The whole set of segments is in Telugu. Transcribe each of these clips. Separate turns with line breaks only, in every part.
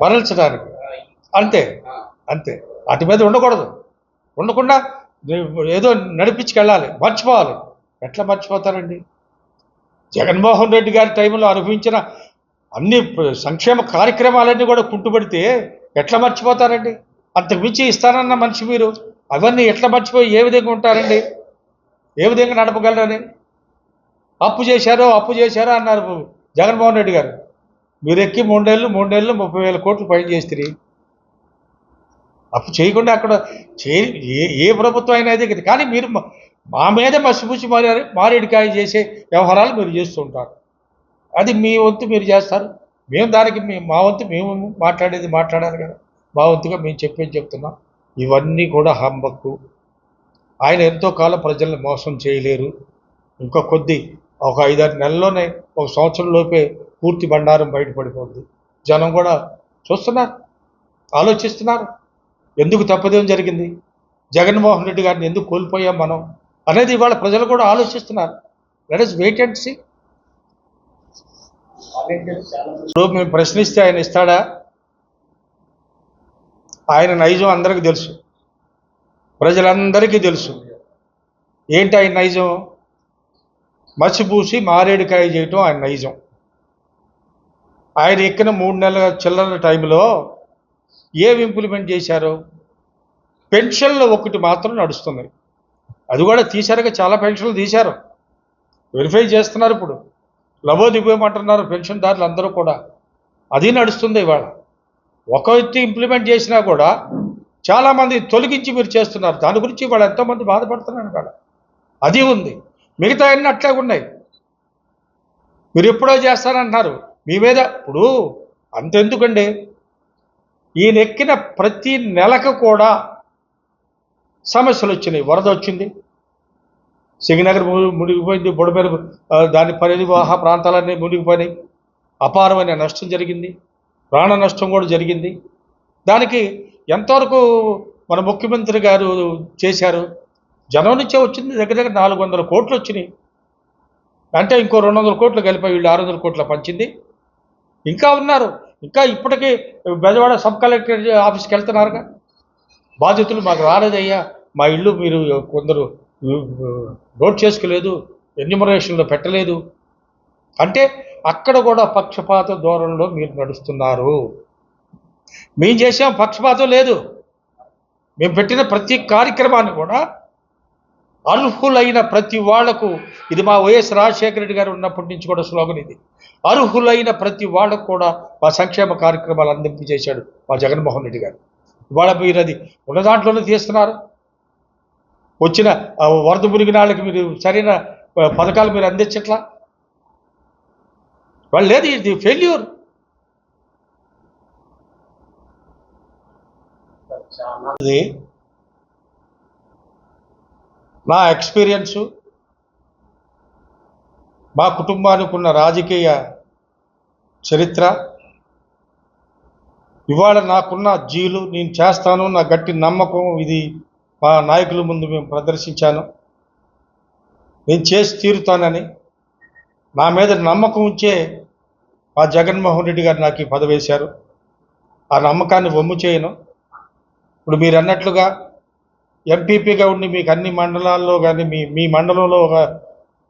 మరల్చడానికి అంతే అంతే. వాటి మీద ఉండకూడదు. ఉండకుండా ఏదో నడిపించుకెళ్ళాలి, మర్చిపోవాలి. ఎట్లా మర్చిపోతారండి? జగన్మోహన్ రెడ్డి గారి టైంలో అనుభవించిన అన్ని సంక్షేమ కార్యక్రమాలన్నీ కూడా కుంటుపడితే ఎట్లా మర్చిపోతారండి? అంతకుమించి ఇస్తానన్న మనిషి మీరు అవన్నీ ఎట్లా మర్చిపోయి ఏ విధంగా ఉంటారండి? ఏ విధంగా నడపగలరని? అప్పు చేశారో అన్నారు జగన్మోహన్ రెడ్డి గారు. మీరు ఎక్కి మూడేళ్ళు 30,000 కోట్లు పైన చేస్తుంది. అప్పు చేయకుండా అక్కడ ఏ ప్రభుత్వం అయినా అయితే కదా. కానీ మీరు మా మీద మసిపూసి మారేడికాయ చేసే వ్యవహారాలు మీరు చేస్తూ ఉంటారు. అది మీ వంతు మీరు చేస్తారు. మేము దానికి మా వంతు మేము మాట్లాడాలి కదా. మా వంతుగా మేము చెప్తున్నాం. ఇవన్నీ కూడా హంబక్కు. ఆయన ఎంతో కాలం ప్రజల్ని మోసం చేయలేరు. ఇంకా ఒక 5-6 నెలల్లోనే, ఒక సంవత్సరం లోపే పూర్తి బండారం బయటపడిపోతుంది. జనం కూడా చూస్తున్నారు, ఆలోచిస్తున్నారు. ఎందుకు తప్పదేం జరిగింది, జగన్మోహన్ రెడ్డి గారిని ఎందుకు కోల్పోయాం మనం అనేది ఇవాళ ప్రజలు కూడా ఆలోచిస్తున్నారు. Let us wait and see. ఇప్పుడు మేము ప్రశ్నిస్తే ఆయన ఇస్తాడా? ఆయన నైజం అందరికీ తెలుసు, ప్రజలందరికీ తెలుసు. ఏంటి ఆయన నైజం? మసిపూసి మారేడుకాయ చేయటం ఆయన నైజం. ఆయన ఎక్కిన 3 నెలల చిల్లర టైంలో ఏవి ఇంప్లిమెంట్ చేశారు? పెన్షన్లు ఒకటి మాత్రం నడుస్తున్నాయి. అది కూడా తీశారుగా, చాలా పెన్షన్లు తీశారు, వెరిఫై చేస్తున్నారు. ఇప్పుడు లబోదిపోయమంటున్నారు పెన్షన్దారులు అందరూ కూడా. అది నడుస్తుంది ఇవాళ. ఒకటి ఇంప్లిమెంట్ చేసినా కూడా చాలామంది తొలగించి మీరు చేస్తున్నారు. దాని గురించి ఇవాళ ఎంతోమంది బాధపడుతున్నారు కదా. అది ఉంది. మిగతా అన్నీ అట్లే ఉన్నాయి. మీరు ఎప్పుడో చేస్తారంటున్నారు. మీ మీద ఇప్పుడు అంతెందుకండి, ఈయన ఎక్కిన ప్రతి నెలకు కూడా సమస్యలు వచ్చినాయి. వరద వచ్చింది, సింగనగర్ మునిగిపోయింది, బుడమేరు దాని పరివాహ ప్రాంతాలన్నీ మునిగిపోయినాయి. అపారమైన నష్టం జరిగింది, ప్రాణ నష్టం కూడా జరిగింది. దానికి ఎంతవరకు మన ముఖ్యమంత్రి గారు చేశారు? జనం నుంచే వచ్చింది. దగ్గర 400 కోట్లు వచ్చినాయి. అంటే ఇంకో 200 కోట్లు కలిపి వీళ్ళు 600 కోట్ల పంచింది. ఇంకా ఉన్నారు. ఇంకా ఇప్పటికీ బెజవాడ సబ్ కలెక్టర్ ఆఫీస్కి వెళ్తున్నారుగా. బాధితులు మాకు రాలేదయ్యా, మా ఇల్లు మీరు కొందరు నోట్ చేసుకోలేదు, ఎన్యూమరేషన్లో పెట్టలేదు అంటే అక్కడ కూడా పక్షపాత ధోరణిలో మీరు నడుస్తున్నారు. మేము చేసాం, పక్షపాతం లేదు. మేము పెట్టిన ప్రతి కార్యక్రమాన్ని కూడా అర్హులైన ప్రతి వాళ్లకు, ఇది మా వైఎస్ రాజశేఖర రెడ్డి గారు ఉన్నప్పటి నుంచి కూడా స్లోగన్ ఇది, అర్హులైన ప్రతి వాళ్లకు కూడా మా సంక్షేమ కార్యక్రమాలు అందింపజేశాడు మా జగన్మోహన్ రెడ్డి గారు. ఇవాళ మీరు అది ఉన్న దాంట్లోనే తీస్తున్నారు. వచ్చిన వరద మునిగిన వాళ్ళకి మీరు సరైన పథకాలు మీరు అందించట్లా. వాళ్ళు లేదు, ఇది ఫెయిల్యూర్. ఇది నా ఎక్స్పీరియన్సు, మా కుటుంబానికి ఉన్న రాజకీయ చరిత్ర, ఇవాళ నాకున్న జీలు, నేను చేస్తాను, నా గట్టి నమ్మకం, ఇది మా నాయకుల ముందు మేము ప్రదర్శించాను. నేను చేసి తీరుతానని నా మీద నమ్మకం ఉంచే మా జగన్మోహన్ రెడ్డి గారు నాకు ఈ పదవి వేశారు. ఆ నమ్మకాన్ని వమ్ము చేయను. ఇప్పుడు మీరు అన్నట్లుగా ఎంపీపీగా ఉండి మీకు అన్ని మండలాల్లో కానీ మీ మండలంలో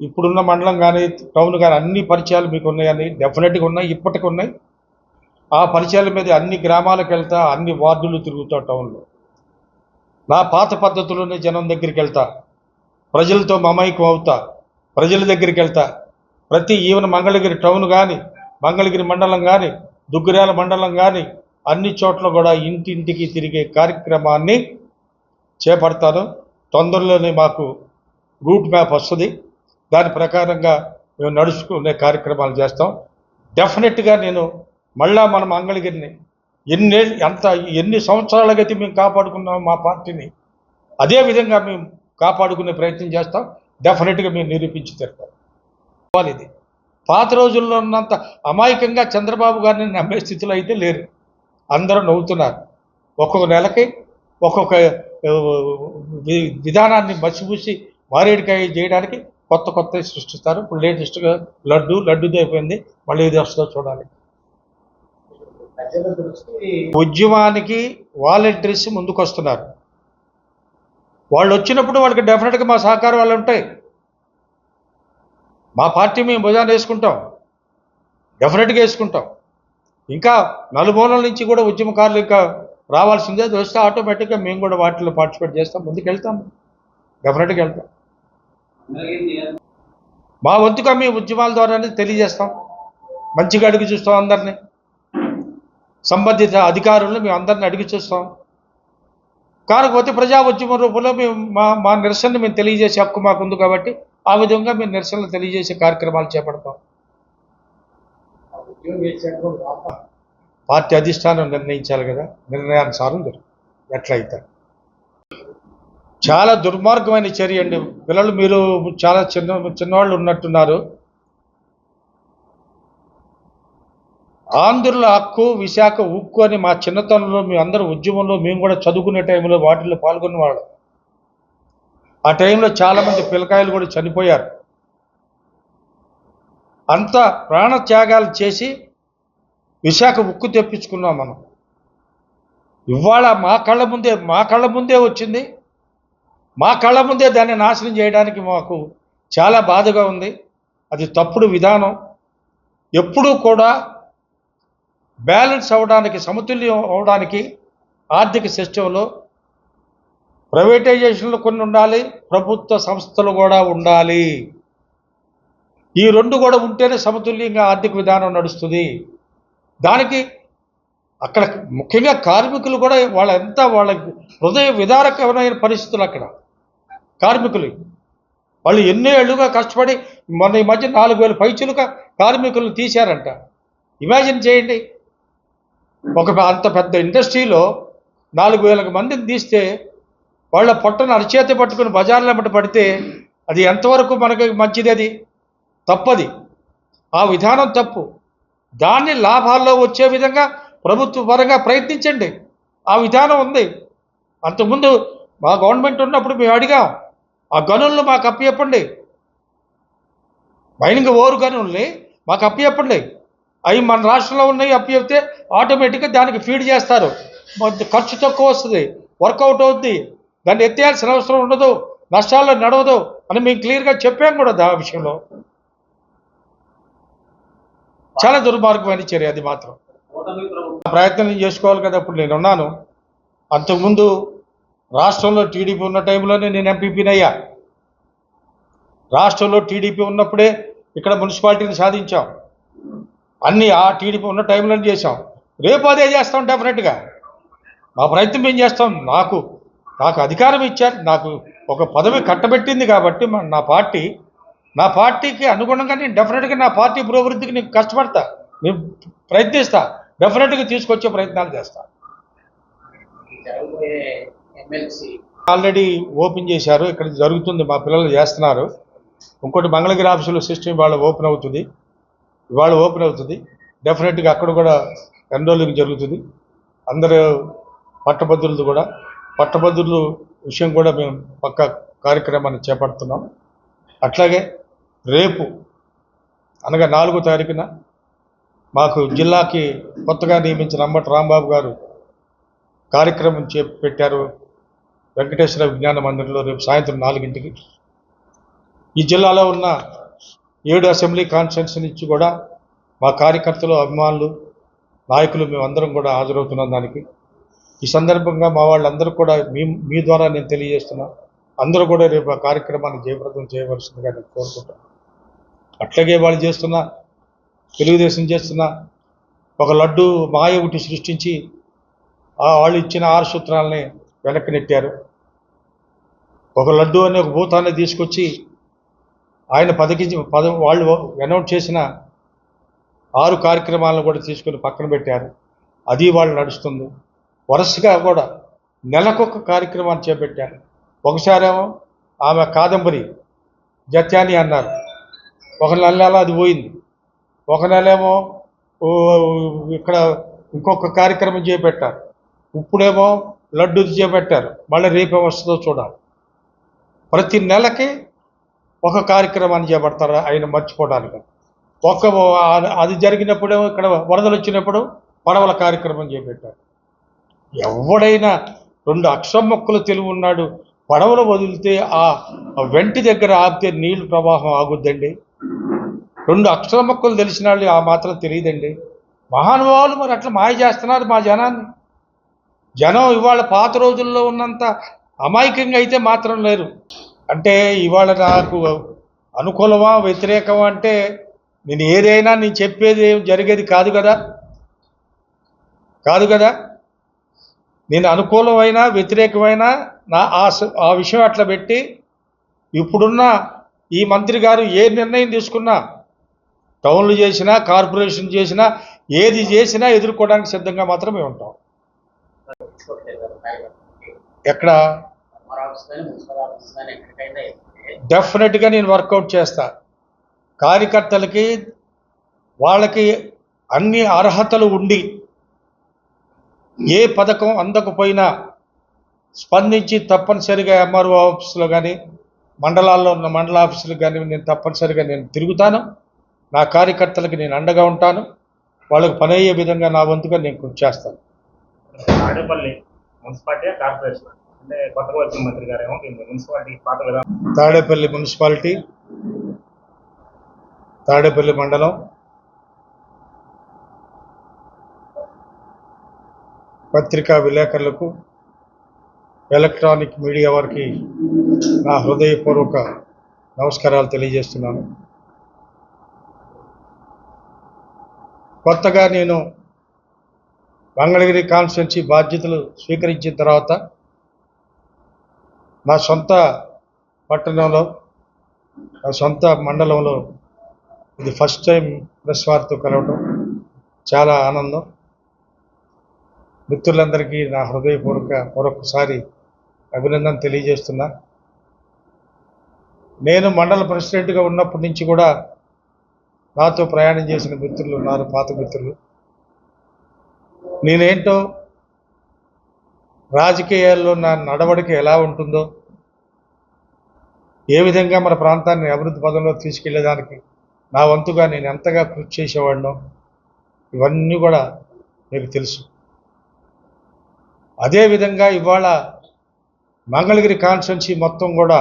ఇప్పుడున్న మండలం కానీ టౌన్ కానీ అన్ని పరిచయాలు మీకు ఉన్నాయని డెఫినెట్గా ఉన్నాయి, ఇప్పటికి ఉన్నాయి. ఆ పరిచయాల మీద అన్ని గ్రామాలకు వెళ్తా, అన్ని వార్డులు తిరుగుతా, టౌన్లో నా పాత పద్ధతిలోనే జనం దగ్గరికి వెళ్తా, ప్రజలతో మమైకం అవుతా, ప్రజల దగ్గరికి వెళ్తా. ఈవెన్ మంగళగిరి టౌన్ కానీ, మంగళగిరి మండలం కానీ, దుగ్గిరాల మండలం కానీ అన్ని చోట్ల కూడా ఇంటింటికి తిరిగే కార్యక్రమాన్ని చేపడతాను. తొందరలోనే మాకు రూట్ మ్యాప్ వస్తుంది. దాని ప్రకారంగా మేము నడుచుకునే కార్యక్రమాలు చేస్తాం. డెఫినెట్గా నేను మళ్ళా మన మంగళగిరిని ఎన్ని సంవత్సరాలకైతే మేము కాపాడుకున్నాం మా పార్టీని, అదేవిధంగా మేము కాపాడుకునే ప్రయత్నం చేస్తాం. డెఫినెట్గా మేము నిరూపించి తీరుతాం. ఇది పాత రోజుల్లో ఉన్నంత అమాయకంగా చంద్రబాబు గారిని నమ్మే స్థితిలో అయితే లేరు. అందరూ నవ్వుతున్నారు. ఒక్కొక్క నెలకి ఒక్కొక్క విధానాన్ని మసిపూసి మారేడుకాయ చేయడానికి కొత్త సృష్టిస్తారు. ఇప్పుడు లేటెస్ట్గా లడ్డూది అయిపోయింది, మళ్ళీ ఇది వస్తుందో చూడాలి. ఉద్యమానికి వాలంటీర్స్ ముందుకు వస్తున్నారు. వాళ్ళు వచ్చినప్పుడు వాళ్ళకి డెఫినెట్గా మా సహకారం వాళ్ళు ఉంటాయి. మా పార్టీ మేము భుజాన్ని వేసుకుంటాం, డెఫినెట్గా వేసుకుంటాం. ఇంకా నలుమూలల నుంచి కూడా ఉద్యమకారులు ఇంకా రావాల్సిందే. అది వస్తే ఆటోమేటిక్గా మేము కూడా వాటిలో పార్టిసిపేట్ చేస్తాం, ముందుకు వెళ్తాం, డెఫినెట్గా వెళ్తాం. మా వంతుగా మేము ఉద్యమాల ద్వారానే తెలియజేస్తాం, మంచిగా అడిగి చూస్తాం, అందరినీ సంబంధిత అధికారులను మేము అందరిని అడిగి చూస్తాం. కాకపోతే ప్రజా ఉద్యమ రూపంలో మేము మా నిరసనను మేము తెలియజేసే హక్కు మాకుంది కాబట్టి ఆ విధంగా మేము నిరసనలు తెలియజేసే కార్యక్రమాలు చేపడతాం. పార్టీ అధిష్టానం నిర్ణయించాలి కదా, నిర్ణయానుసారం ఎట్లయితే. చాలా దుర్మార్గమైన చర్య అండి. పిల్లలు మీరు చాలా చిన్నవాళ్ళు ఉన్నట్టున్నారు. ఆంధ్రుల హక్కు, విశాఖ ఉక్కు అని మా చిన్నతనంలో మేము అందరూ ఉద్యమంలో మేము కూడా చదువుకునే టైంలో వాటిల్లో పాల్గొనేవాళ్ళం. ఆ టైంలో చాలామంది పిల్లకాయలు కూడా చనిపోయారు. అంత ప్రాణత్యాగాలు చేసి విశాఖ ఉక్కు తెప్పించుకున్నాం మనం. ఇవాళ మా కళ్ళ ముందే వచ్చింది, మా కళ్ళ ముందే దాన్ని నాశనం చేయడానికి మాకు చాలా బాధగా ఉంది. అది తప్పుడు విధానం. ఎప్పుడూ కూడా బ్యాలెన్స్ అవ్వడానికి, సమతుల్యం అవడానికి ఆర్థిక సిస్టంలో ప్రైవేటైజేషన్లు కొన్ని ఉండాలి, ప్రభుత్వ సంస్థలు కూడా ఉండాలి. ఈ రెండు కూడా ఉంటేనే సమతుల్యంగా ఆర్థిక విధానం నడుస్తుంది. దానికి అక్కడ ముఖ్యంగా కార్మికులు కూడా వాళ్ళ హృదయ విదారకమైన పరిస్థితులు. అక్కడ కార్మికులు వాళ్ళు ఎన్నో ఏళ్ళుగా కష్టపడి మొన్న ఈ మధ్య 4,000 పైచులుగా కార్మికులను తీశారంట. ఇమాజిన్ చేయండి, అంత పెద్ద ఇండస్ట్రీలో 4,000 మందిని తీస్తే వాళ్ళ పొట్టను అరిచేతి పట్టుకుని బజార్లో వెంబడి పడితే అది ఎంతవరకు మనకి మంచిది? అది తప్పది, ఆ విధానం తప్పు. దాన్ని లాభాల్లో వచ్చే విధంగా ప్రభుత్వ పరంగా ప్రయత్నించండి. ఆ విధానం ఉంది. అంతకుముందు మా గవర్నమెంట్ ఉన్నప్పుడు మేము అడిగాం, ఆ గనులను మాకు అప్పచెప్పండి, మైనింగ్ ఓరు గనుల్ని మాకు అప్పచెప్పండి, అవి మన రాష్ట్రంలో ఉన్నాయి, అప్పచెప్తే ఆటోమేటిక్గా దానికి ఫీడ్ చేస్తారు, ఖర్చు తక్కువ వస్తుంది, వర్కౌట్ అవుద్ది, దాన్ని ఎత్తేయాల్సిన అవసరం ఉండదు, నష్టాల్లో నడవదు అని మేము క్లియర్గా చెప్పాం కూడా. ఆ విషయంలో చాలా దుర్మార్గమైన చర్య అది. మాత్రం ప్రయత్నం చేసుకోవాలి కదా. అప్పుడు నేనున్నాను. అంతకుముందు రాష్ట్రంలో టీడీపీ ఉన్న టైంలోనే నేను ఎంపీపీనయ్యా. రాష్ట్రంలో టీడీపీ ఉన్నప్పుడే ఇక్కడ మున్సిపాలిటీని సాధించాం. అన్నీ ఆ టీడీపీ ఉన్న టైంలోనే చేసాం. రేపు అదే చేస్తాం డెఫినెట్గా. మా ప్రయత్నం మేము చేస్తాం. నాకు అధికారం ఇచ్చారు, నాకు ఒక పదవి కట్టబెట్టింది కాబట్టి నా పార్టీకి అనుగుణంగా నేను డెఫినెట్గా నా పార్టీ పురోభివృద్ధికి నేను కష్టపడతా, నేను ప్రయత్నిస్తా, డెఫినెట్గా తీసుకొచ్చే ప్రయత్నాలు చేస్తా. ఆల్రెడీ ఓపెన్ చేశారు, ఇక్కడ జరుగుతుంది, మా పిల్లలు చేస్తున్నారు. ఇంకోటి మంగళగిరి ఆఫీసులో సిస్టమ్ ఇవాళ ఓపెన్ అవుతుంది. డెఫినెట్గా అక్కడ కూడా ఎన్రోలింగ్ జరుగుతుంది. అందరూ పట్టభద్రుల విషయం కూడా మేము పక్క కార్యక్రమాన్ని చేపడుతున్నాం. అట్లాగే రేపు అనగా 4వ తారీఖున మాకు జిల్లాకి కొత్తగా నియమించిన అంబటి రాంబాబు గారు కార్యక్రమం పెట్టారు వెంకటేశ్వర విజ్ఞాన మందిరంలో. రేపు సాయంత్రం 4 గంటలకి ఈ జిల్లాలో ఉన్న 7 అసెంబ్లీ కాన్స్టిట్యున్సీ నుంచి కూడా మా కార్యకర్తలు, అభిమానులు, నాయకులు మేమందరం కూడా హాజరవుతున్నాం దానికి. ఈ సందర్భంగా మా వాళ్ళందరూ కూడా మీ ద్వారా నేను తెలియజేస్తున్నా, అందరూ కూడా రేపు ఆ కార్యక్రమాన్ని జయప్రదం చేయవలసిందిగా నేను కోరుకుంటాను. అట్లాగే తెలుగుదేశం చేస్తున్న ఒక లడ్డు మాయ ఒకటి సృష్టించి వాళ్ళు ఇచ్చిన 6 సూత్రాలని వెనక్కి నెట్టారు. ఒక లడ్డు అనే ఒక భూతాన్ని తీసుకొచ్చి ఆయన వాళ్ళు అనౌన్స్ చేసిన 6 కార్యక్రమాలను కూడా తీసుకొని పక్కన పెట్టారు. అది వాళ్ళు నడుస్తుంది. వరుసగా కూడా నెలకొక కార్యక్రమాన్ని చేపట్టారు. ఒకసారేమో ఆమె కాదంబరి జత్యాని అన్నారు, ఒక నెల అది పోయింది. ఒక నెలేమో ఇక్కడ ఇంకొక కార్యక్రమం చేపట్టారు. ఇప్పుడేమో లడ్డు చేపట్టారు. మళ్ళీ రేపే వస్తుందో చూడాలి. ప్రతి నెలకి ఒక కార్యక్రమాన్ని చేపడతారు ఆయన మర్చిపోవడానికి. అది జరిగినప్పుడేమో ఇక్కడ వరదలు వచ్చినప్పుడు పడవల కార్యక్రమం చేపట్టారు. ఎవడైనా 2 అక్షరం మొక్కలు తెలివి ఉన్నాడు, పడవలు వదిలితే ఆ వెంటి దగ్గర ఆపితే నీళ్లు ప్రవాహం ఆగుద్దండి. 2 అక్షర మొక్కలు తెలిసిన వాళ్ళు ఆ మాత్రం తెలియదండి. మహానుభావులు మరి అట్లా మాయ చేస్తున్నారు మా జనాన్ని. జనం ఇవాళ పాత రోజుల్లో ఉన్నంత అమాయకంగా అయితే మాత్రం లేరు. అంటే ఇవాళ నాకు అనుకూలమా వ్యతిరేకమా అంటే నేను ఏదైనా నేను చెప్పేది జరిగేది కాదు కదా. నేను అనుకూలమైనా వ్యతిరేకమైనా ఆ విషయం అట్లా పెట్టి ఇప్పుడున్న ఈ మంత్రి గారు ఏ నిర్ణయం తీసుకున్నా, టౌన్లు చేసినా కార్పొరేషన్ చేసినా ఏది చేసినా ఎదుర్కోవడానికి సిద్ధంగా మాత్రమే ఉంటాం. ఎక్కడ డెఫినెట్గా నేను వర్కౌట్ చేస్తా. కార్యకర్తలకి వాళ్ళకి అన్ని అర్హతలు ఉండి ఏ పథకం అందకపోయినా స్పందించి తప్పనిసరిగా ఎంఆర్ఓ ఆఫీసులో కానీ మండలాల్లో ఉన్న మండల ఆఫీసులకు కానీ నేను తప్పనిసరిగా తిరుగుతాను. నా కార్యకర్తలకు నేను అండగా ఉంటాను. వాళ్ళకు పని అయ్యే విధంగా నా వంతుగా నేను కృషి చేస్తాను.
తాడేపల్లి మున్సిపాలిటీ కార్పొరేషన్ అంటే కొత్తగా వచ్చిన మంత్రి గారు ఏమో మున్సిపాలిటీ పాత కదా.
తాడేపల్లి మున్సిపాలిటీ, తాడేపల్లి మండలం, పత్రికా విలేకరులకు, ఎలక్ట్రానిక్ మీడియా వారికి నా హృదయపూర్వక నమస్కారాలు తెలియజేస్తున్నాను. కొత్తగా నేను మంగళగిరి కాన్స్టిట్యున్సీ బాధ్యతలు స్వీకరించిన తర్వాత నా సొంత పట్టణంలో, నా సొంత మండలంలో ఇది ఫస్ట్ టైం ప్రెస్ వారితో కలవడం చాలా ఆనందం. మిత్రులందరికీ నా మరొకసారి అభినందన తెలియజేస్తున్నా. నేను మండల ప్రెసిడెంట్గా ఉన్నప్పటి నుంచి కూడా నాతో ప్రయాణం చేసిన మిత్రులు ఉన్నారు, పాత మిత్రులు. నేనేంటో రాజకీయాల్లో నా నడవడిక ఎలా ఉంటుందో, ఏ విధంగా మన ప్రాంతాన్ని అభివృద్ధి పదంలో తీసుకెళ్లేదానికి నా వంతుగా నేను ఎంతగా కృషి చేసేవాడినో ఇవన్నీ కూడా మీకు తెలుసు. అదేవిధంగా ఇవాళ మంగళగిరి కాన్స్టిట్యున్సీ మొత్తం కూడా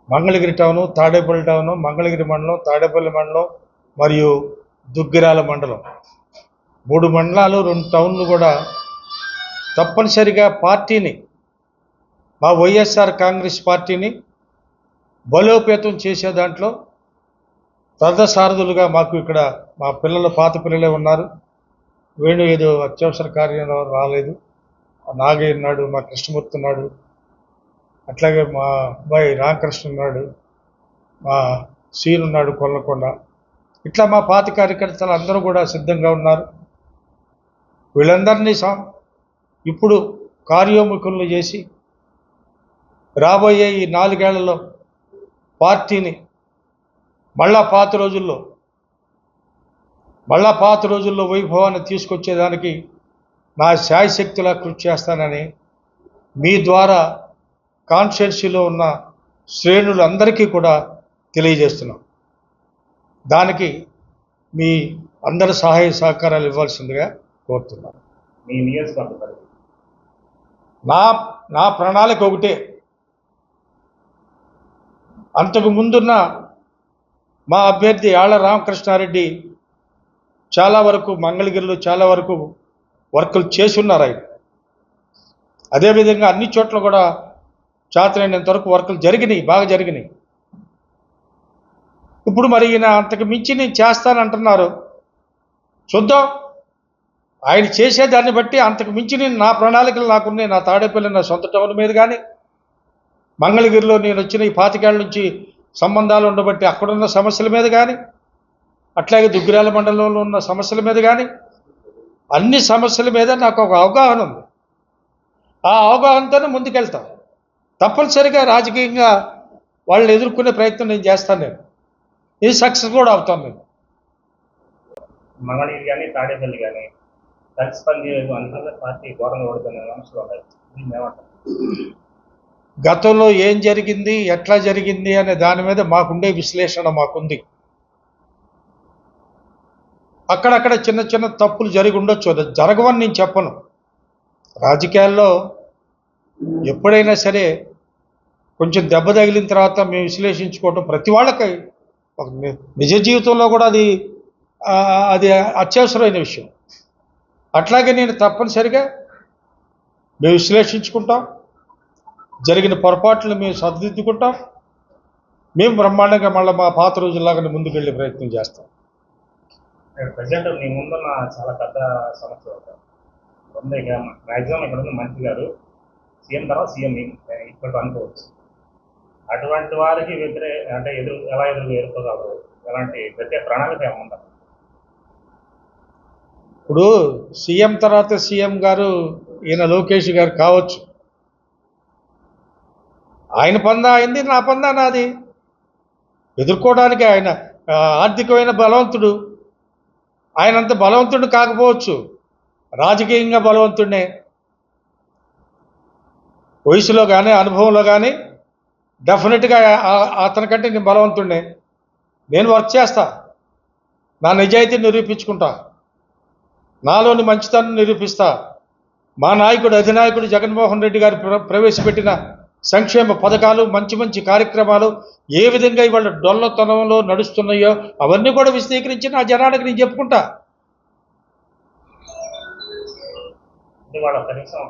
మంగళగిరి టౌను, తాడేపల్లి టౌను, మంగళగిరి మండలం, తాడేపల్లి మండలం మరియు దుగ్గిరాల మండలం, 3 మండలాలు 2 టౌన్లు కూడా తప్పనిసరిగా పార్టీని, మా వైఎస్ఆర్ కాంగ్రెస్ పార్టీని బలోపేతం చేసే దాంట్లో రథసారథులుగా మాకు ఇక్కడ మా పాత పిల్లలే ఉన్నారు. వేణు ఏదో అత్యవసర కార్యంలో రాలేదు, నాగయ్య ఉన్నాడు, మా కృష్ణమూర్తి ఉన్నాడు, అట్లాగే మా అబ్బాయి రామకృష్ణ ఉన్నాడు, మా సీన్ ఉన్నాడు కొల్లకొండ. ఇట్లా మా పాత కార్యకర్తలు అందరూ కూడా సిద్ధంగా ఉన్నారు. వీళ్ళందరినీ ఇప్పుడు కార్యోముఖులను చేసి రాబోయే ఈ 4 ఏళ్లలో పార్టీని మళ్ళా పాత రోజుల్లో వైభవాన్ని తీసుకొచ్చేదానికి నా శాయశక్తిలా కృషి చేస్తానని మీ ద్వారా కాన్స్టిట్యున్సీలో ఉన్న శ్రేణులందరికీ కూడా తెలియజేస్తున్నాం. దానికి మీ అందరి సహాయ సహకారాలు ఇవ్వాల్సిందిగా కోరుతున్నాను.
మీ నియోజకవర్గం
నా ప్రణాళిక ఒకటే. అంతకు ముందున్న మా అభ్యర్థి ఆళ్ల రామకృష్ణారెడ్డి చాలా వరకు మంగళగిరిలో చాలా వరకు వర్కులు చేసి ఉన్నారు. ఆయన అదేవిధంగా అన్ని చోట్ల కూడా చేతనైనంత వరకు వర్కులు బాగా జరిగినాయి. ఇప్పుడు మరి ఈయన అంతకు మించి నేను చేస్తానంటున్నారు. చూద్దాం, ఆయన చేసేదాన్ని బట్టి అంతకు మించి నా ప్రణాళికలు నాకున్నాయి. నా తాడేపల్లి నా సొంత టౌన్ మీద కానీ, మంగళగిరిలో నేను వచ్చిన ఈ 25 ఏళ్ళ నుంచి సంబంధాలు ఉండబట్టి అక్కడున్న సమస్యల మీద కానీ, అట్లాగే దుగ్గిరాల మండలంలో ఉన్న సమస్యల మీద కానీ, అన్ని సమస్యల మీద నాకు ఒక అవగాహన ఉంది. ఆ అవగాహనతోనే ముందుకెళ్తాను. తప్పనిసరిగా రాజకీయంగా వాళ్ళని ఎదుర్కొనే ప్రయత్నం నేను చేస్తాను. ఇది సక్సెస్ కూడా అవుతాను. నేను
మంగళగిరి కానీ తాడేపల్లి కానీ కలిసి పనిచేయడం పార్టీ ఘోరంగా ఓడుతున్న అంశాలు ఉన్నాయి.
గతంలో ఏం జరిగింది, ఎట్లా జరిగింది అనే దాని మీద మాకుండే విశ్లేషణ మాకుంది. అక్కడక్కడ చిన్న చిన్న తప్పులు జరిగి ఉండొచ్చు, అది జరగవని నేను చెప్పను. రాజకీయాల్లో ఎప్పుడైనా సరే కొంచెం దెబ్బ తగిలిన తర్వాత మేము విశ్లేషించుకోవటం ప్రతి వాళ్ళకి ఒక నిజ జీవితంలో కూడా అది అత్యవసరమైన విషయం. అట్లాగే నేను తప్పనిసరిగా మేము విశ్లేషించుకుంటాం, జరిగిన పొరపాట్లు మేము సరిదిద్దుకుంటాం, మేము బ్రహ్మాండంగా మళ్ళీ మా పాత రోజుల్లాగానే ముందుకు వెళ్ళే ప్రయత్నం చేస్తాం.
ప్రజెంట్ మీ ముందున్న చాలా పెద్ద సమస్య ఉంది. ఇక మ్యాక్సిమం ఇక్కడ ఉన్న మంత్రి గారు సీఎం తర్వాత సీఎం ఇప్పుడు అనుకోవచ్చు. అటువంటి వారికి అంటే ఎలా ఎదుర్కోగలరు? ఎలాంటి ప్రత్యేక ప్రణాళిక ఏమన్నా?
ఇప్పుడు సీఎం తర్వాత సీఎం గారు ఈయన లోకేష్ గారు కావచ్చు. ఆయన పందా అయింది, నా పందా నాది. ఎదుర్కోవడానికి ఆయన ఆర్థికమైన బలవంతుడు. ఆయనంత బలవంతుడు కాకపోవచ్చు, రాజకీయంగా బలవంతుడినే. వయసులో కానీ అనుభవంలో కానీ డెఫినెట్గా అతనికంటే నేను బలవంతుడినే. నేను వర్క్ చేస్తా, నా నిజాయితీని నిరూపించుకుంటా, నాలోని మంచితనం నిరూపిస్తా. మా నాయకుడు అధినాయకుడు జగన్మోహన్ రెడ్డి గారు ప్రవేశపెట్టిన సంక్షేమ పథకాలు, మంచి మంచి కార్యక్రమాలు ఏ విధంగా ఇవాళ డొల్లతనంలో నడుస్తున్నాయో అవన్నీ కూడా విశదీకరించి నా జనానికి నేను చెప్పుకుంటా.
కనీసం